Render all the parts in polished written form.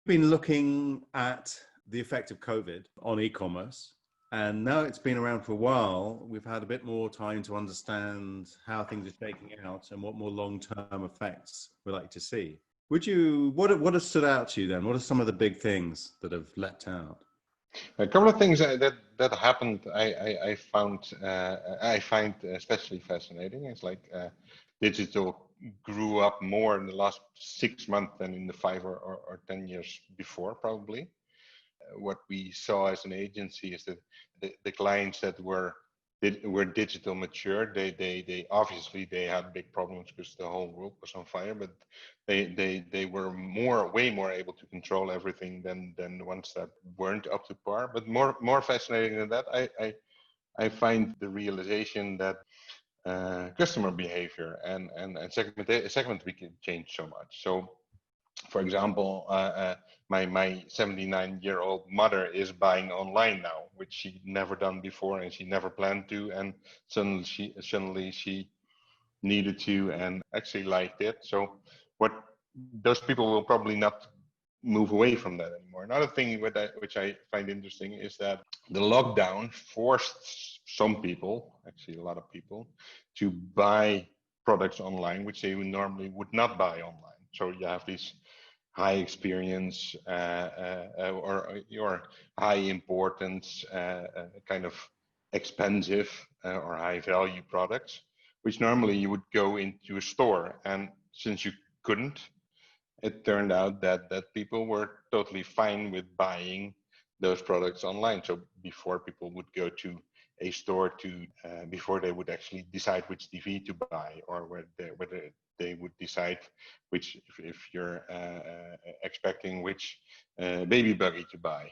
been looking at the effect of COVID on e-commerce, and now it's been around for a while. We've had a bit more time to understand how things are shaking out and what more long-term effects we're likely to see. What has stood out to you then? What are some of the big things that have leapt out? A couple of things that happened, I find especially fascinating. It's like digital grew up more in the last 6 months than in the 5 or 10 years before, probably. What we saw as an agency is that the clients that were digital mature, they obviously they had big problems because the whole world was on fire, but they were way more able to control everything than the ones that weren't up to par. But more fascinating than that, I find the realization that customer behavior and segment we can change so much. So, for example, my 79-year-old mother is buying online now, which she never done before, and she never planned to, and suddenly she needed to, and actually liked it. So, what those people will probably not move away from that anymore. Another thing which I find interesting is that the lockdown forced some people, actually a lot of people, to buy products online, which they normally would not buy online. So you have these high experience or high importance, kind of expensive or high value products, which normally you would go into a store. And since you couldn't, it turned out that people were totally fine with buying those products online. So before people would go to a store before they would actually decide which TV to buy, or whether they would decide which, if you're expecting which baby buggy to buy.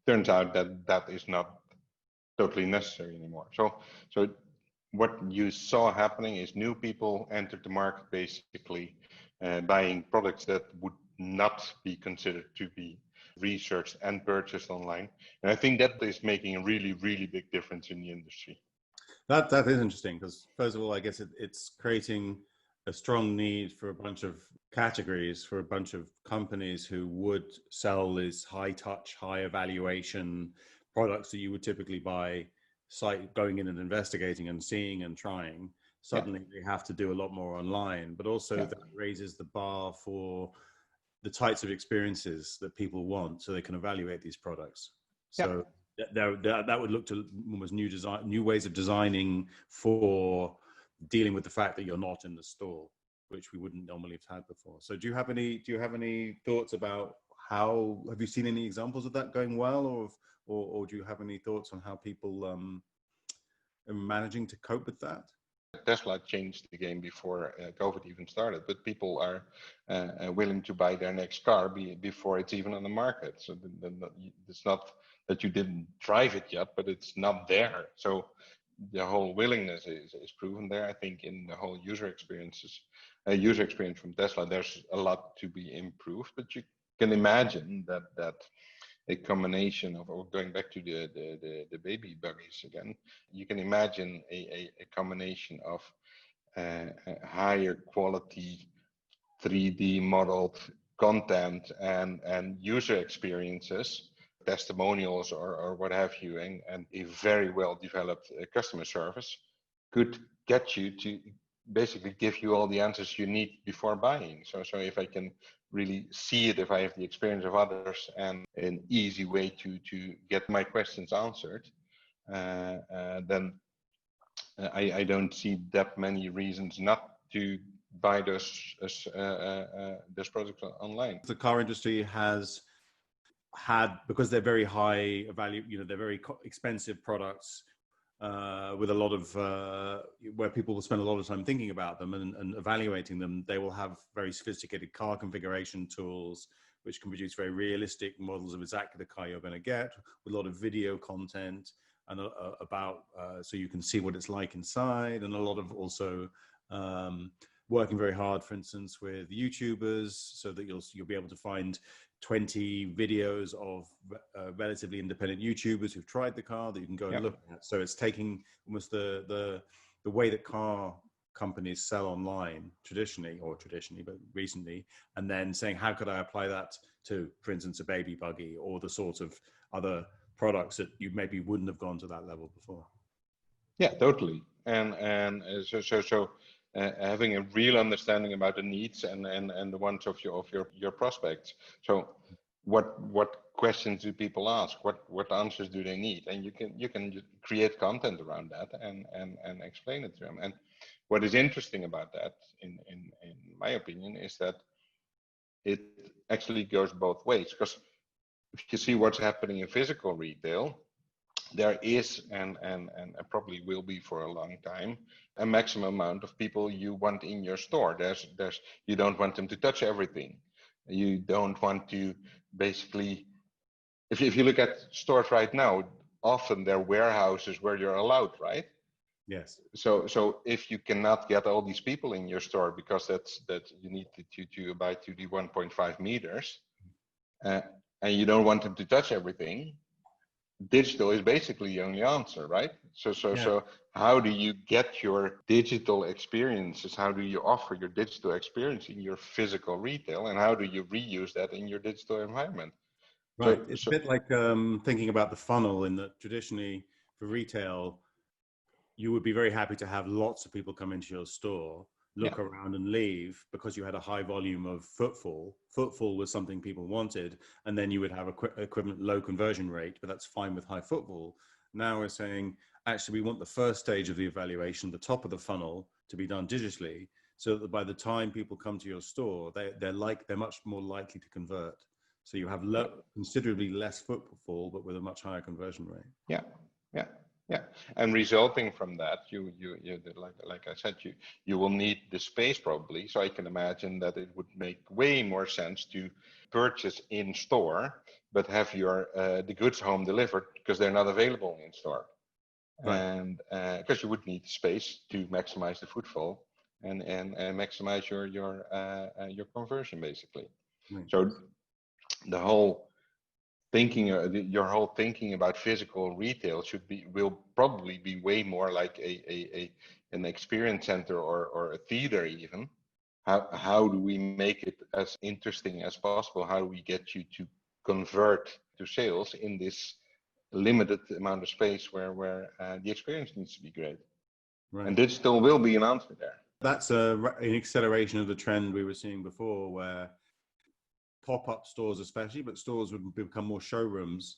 Turns out that is not totally necessary anymore. So what you saw happening is new people entered the market, basically buying products that would not be considered to be researched and purchased online. And I think that is making a really, really big difference in the industry. That is interesting, because first of all, I guess it's creating a strong need for a bunch of categories, for a bunch of companies who would sell these high touch, high evaluation products that you would typically buy going in and investigating and seeing and trying. Suddenly they have to do a lot more online, but also that raises the bar for the types of experiences that people want, so they can evaluate these products. So that would look to almost new ways of designing for dealing with the fact that you're not in the store, which we wouldn't normally have had before. So do you have any thoughts about have you seen any examples of that going well, or do you have any thoughts on how people are managing to cope with that? Tesla changed the game before COVID even started, but people are willing to buy their next car before it's even on the market. So it's not that you didn't drive it yet, but it's not there. So the whole willingness is proven there. I think in the whole user experience from Tesla, there's a lot to be improved, but you can imagine that a combination of, going back to the baby buggies again, you can imagine a combination of higher quality 3D modeled content and user experiences, testimonials or what have you, and a very well developed customer service could get you to basically give you all the answers you need before buying. So if I can really see it, if I have the experience of others and an easy way to get my questions answered, then I don't see that many reasons not to buy those products online. The car industry has had, because they're very high value, they're very expensive products, with a lot of where people will spend a lot of time thinking about them and evaluating them. They will have very sophisticated car configuration tools which can produce very realistic models of exactly the car you're going to get, with a lot of video content and so you can see what it's like inside, and a lot of also working very hard, for instance, with YouTubers, so that you'll be able to find 20 videos of relatively independent YouTubers who've tried the car that you can go and look at. So it's taking almost the way that car companies sell online traditionally, but recently, and then saying, how could I apply that to, for instance, a baby buggy or the sort of other products that you maybe wouldn't have gone to that level before? Yeah, totally. So having a real understanding about the needs and the wants of your prospects. So what questions do people ask? What answers do they need? And you can just create content around that and explain it to them. And what is interesting about that, in my opinion, is that it actually goes both ways. Because if you see what's happening in physical retail, there is and probably will be for a long time a maximum amount of people you want in your store. There's you don't want them to touch everything. You don't want to basically, if you look at stores right now, often they're warehouses where you're allowed, right? Yes. So if you cannot get all these people in your store because that you need to abide to the 1.5 meters, and you don't want them to touch everything, digital is basically the only answer, right? So how do you get your digital experiences? How do you offer your digital experience in your physical retail, and how do you reuse that in your digital environment? Right. It's a bit like thinking about the funnel, in that traditionally for retail, you would be very happy to have lots of people come into your store, look around and leave, because you had a high volume of footfall. Footfall was something people wanted, and then you would have equivalent low conversion rate, but that's fine with high footfall. Now we're saying, actually, we want the first stage of the evaluation, the top of the funnel, to be done digitally, so that by the time people come to your store, they're much more likely to convert. So you have considerably less footfall, but with a much higher conversion rate. Yeah, and resulting from that, you like I said, you will need the space probably. So I can imagine that it would make way more sense to purchase in store, but have your the goods home delivered because they're not available in store, Right. and because you would need space to maximize the footfall and maximize your conversion basically. Right. So the whole your whole thinking about physical retail will probably be way more like an experience center or a theater even. How do we make it as interesting as possible? How do we get you to convert to sales in this limited amount of space where the experience needs to be great? Right. And digital will be an answer there. That's an acceleration of the trend we were seeing before, where pop-up stores especially, but stores would become more showrooms,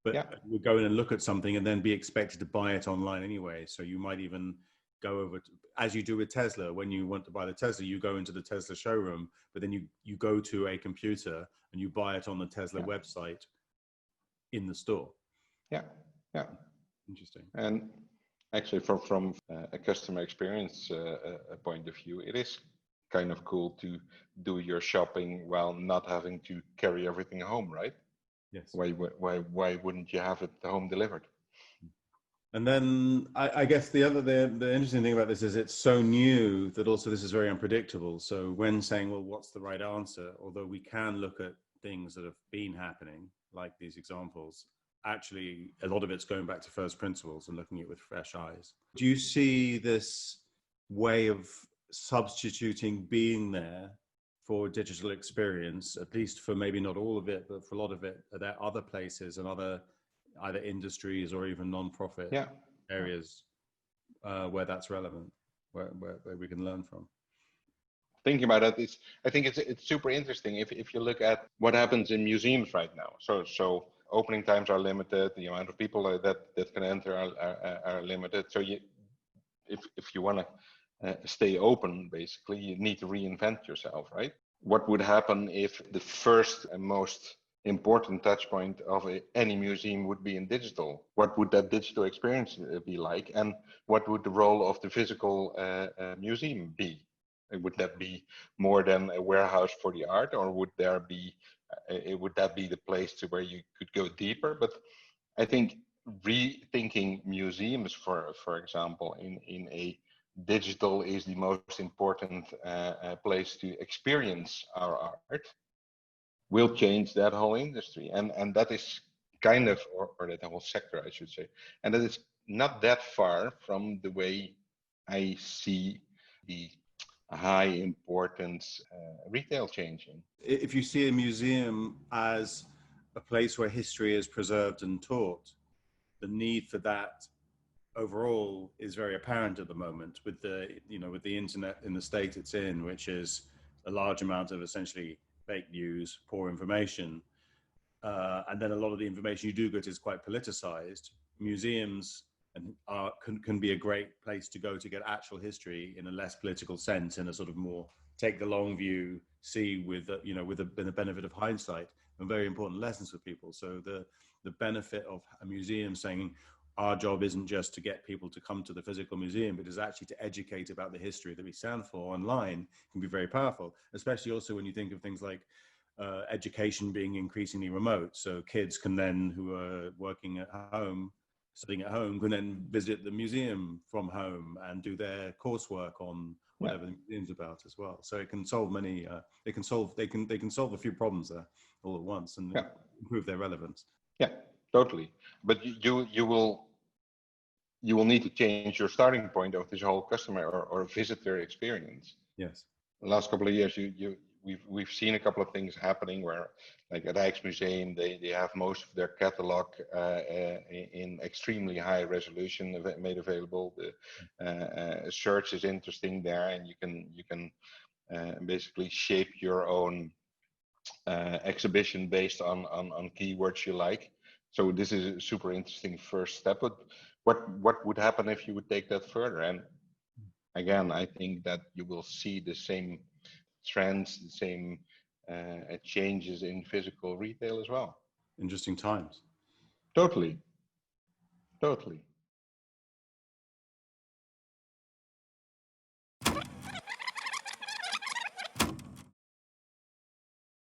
but we go in and look at something and then be expected to buy it online anyway. So you might even go over to, as you do with Tesla, when you want to buy the Tesla, you go into the Tesla showroom, but then you go to a computer and you buy it on the Tesla website in the store. Yeah. Interesting. And actually from a customer experience point of view, it is kind of cool to do your shopping while not having to carry everything home, right? Yes. Why wouldn't you have it home delivered? And then I guess the interesting thing about this is it's so new that also this is very unpredictable. So when saying, well, what's the right answer? Although we can look at things that have been happening, like these examples, actually a lot of it's going back to first principles and looking at it with fresh eyes. Do you see this way of substituting being there for digital experience, at least for maybe not all of it, but for a lot of it? Are there other places and other either industries or even non-profit areas where that's relevant, where we can learn from? Thinking about that is, I think it's super interesting if you look at what happens in museums right now. So opening times are limited, the amount of people that can enter are limited. So if you want to stay open, basically, you need to reinvent yourself, right? What would happen if the first and most important touch point of any museum would be in digital? What would that digital experience be like? And what would the role of the physical museum be? Would that be more than a warehouse for the art, or would that be the place to where you could go deeper? But I think rethinking museums, for example, in a digital is the most important place to experience our art, will change that whole industry, and that is kind of, or that whole sector, I should say, and that is not that far from the way I see be a high importance retail change in. If you see a museum as a place where history is preserved and taught, the need for that overall is very apparent at the moment with the, with the internet in the state it's in, which is a large amount of essentially fake news, poor information. And then a lot of the information you do get is quite politicized. Museums can be a great place to go to get actual history in a less political sense, in a sort of more take the long view, see with the benefit of hindsight, and very important lessons for people. So the benefit of a museum saying our job isn't just to get people to come to the physical museum, but is actually to educate about the history that we stand for online can be very powerful, especially also when you think of things like education being increasingly remote. So kids can then, who are working at home, studying at home, can then visit the museum from home and do their coursework on whatever the museum's about as well. So it can solve many. They can solve a few problems there all at once and improve their relevance. Yeah, totally. But you will need to change your starting point of this whole customer or visitor experience. Yes. The last couple of years, we've seen a couple of things happening where, like at Rijksmuseum, they have most of their catalog in extremely high resolution made available. The search is interesting there, and you can basically shape your own exhibition based on keywords you like. So this is a super interesting first step. But what would happen if you would take that further? And again, I think that you will see the same trends, the same changes in physical retail as well. Interesting times. Totally.